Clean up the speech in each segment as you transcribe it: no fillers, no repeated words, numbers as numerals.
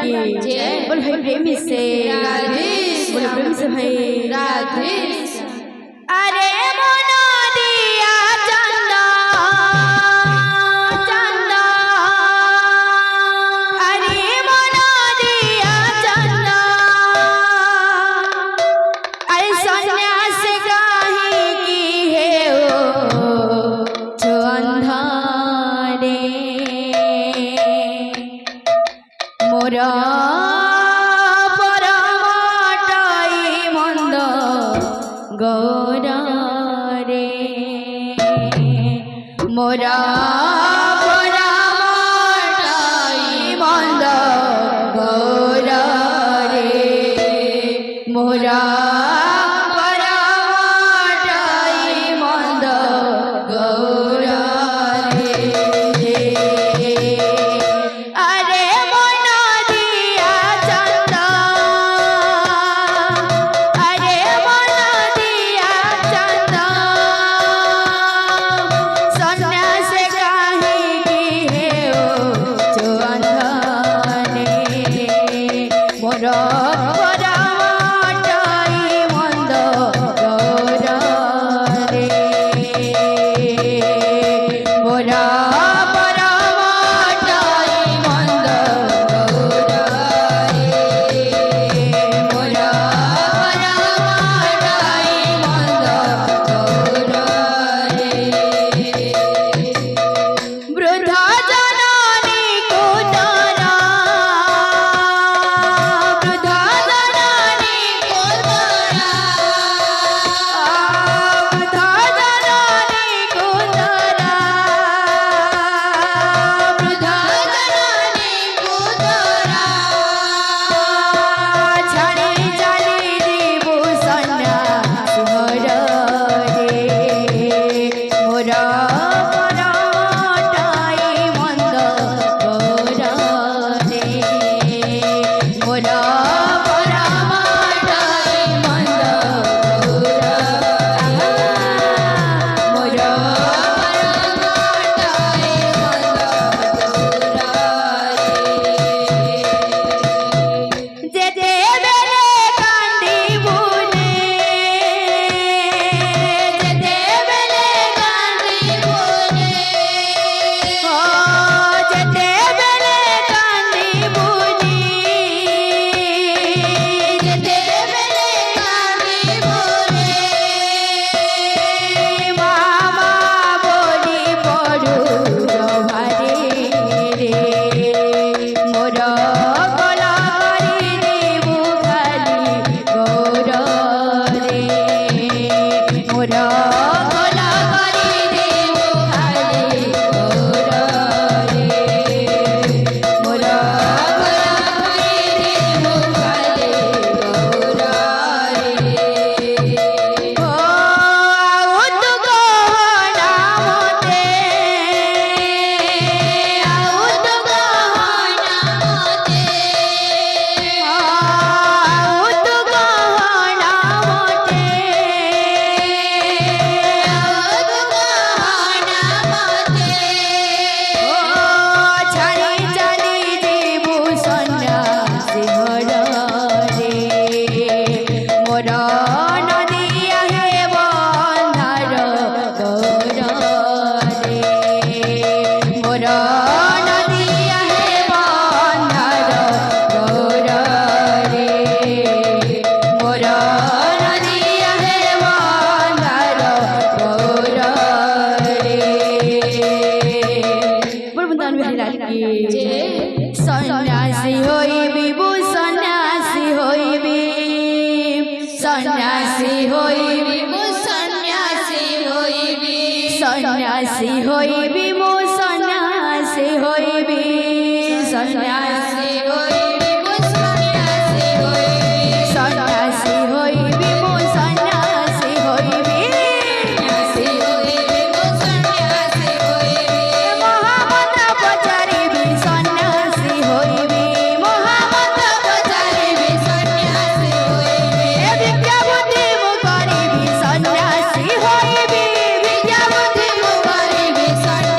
की जय। बोल भाई प्रेमी से राधे, बोल प्रेमी से भाई राधे। अरे मोना दिया चंदा चंदा, अरे मोना दिया चंदा, अरे सन्यास गाही की है वो जो अंधारे मोरा परमाटाई मंद गौरा रे, मोरा परमाटाई मंद गौरा रे, मोरा परमाटाई मंद गौरा रे। सन्यासी होइबी बु सन्यासी होइबी, सन्यासी होइबी बु सन्यासी होइबी, सन्यासी होइबी मु सन्यासी होइबी, सन्यासी होइबी मु सन्यासी होइबी, सन्यासी होइबी मु सन्यासी होइबी, सन्यासी होइबी मु सन्यासी होइबी, मोहम्मद पचारिबी सन्यासी होइबी, मोहम्मद पचारिबी सन्यासी होइबी, विद्या बुद्धि मु करिबी सन्यासी होइबी, विद्या बुद्धि मु करिबी सन्यासी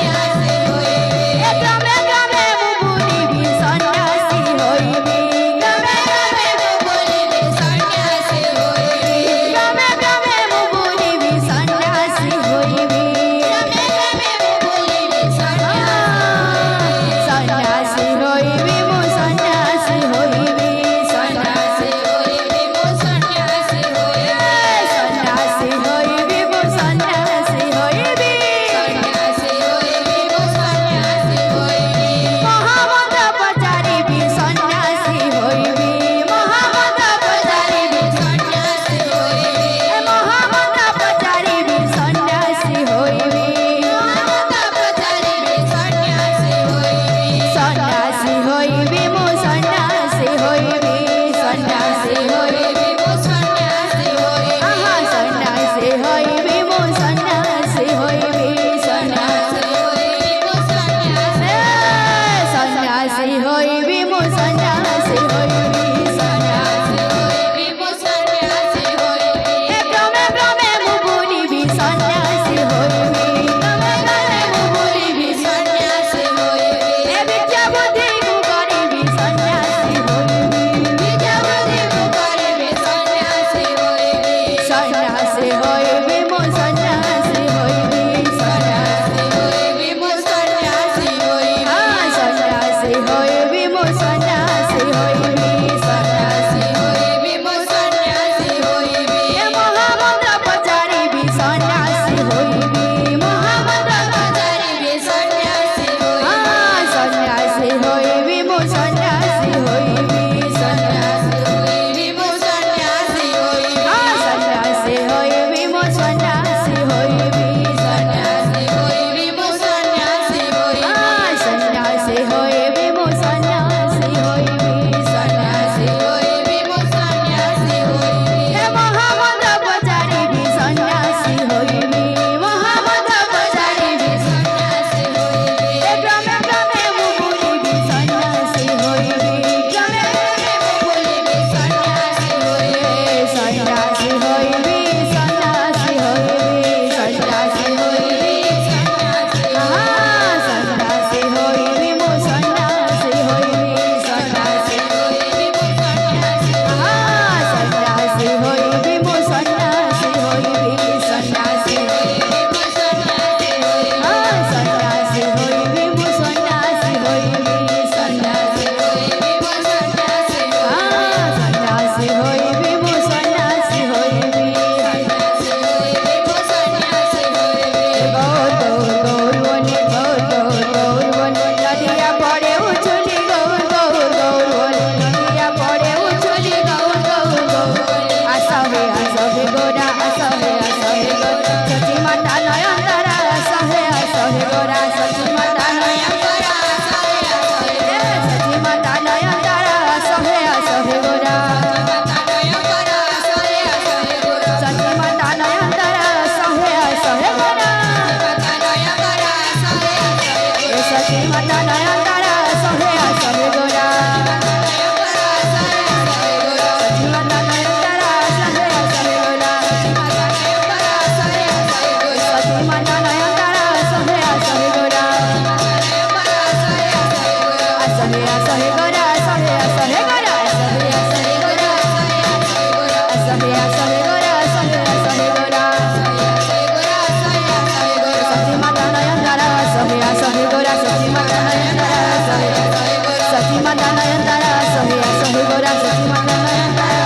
माता नयनतारा सहे सहे गोरा सची माता नयनतारा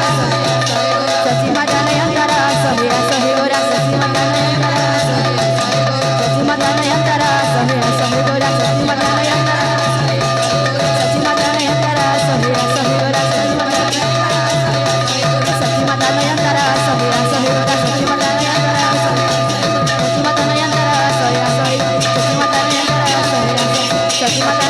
सची माता नयनतारा सहे सहे गोरा सची माता नयनतारा सची माता नयनतारा सहे सहे गोरा सची माता नयनतारा सची माता नयनतारा सहे सहे गोरा सची माता सची माता नयनतारा सहे सहे गोरा सची माता नयनतारा सची माता नयनतारा सहे सहे सची माता नयनतारा सहे सची माता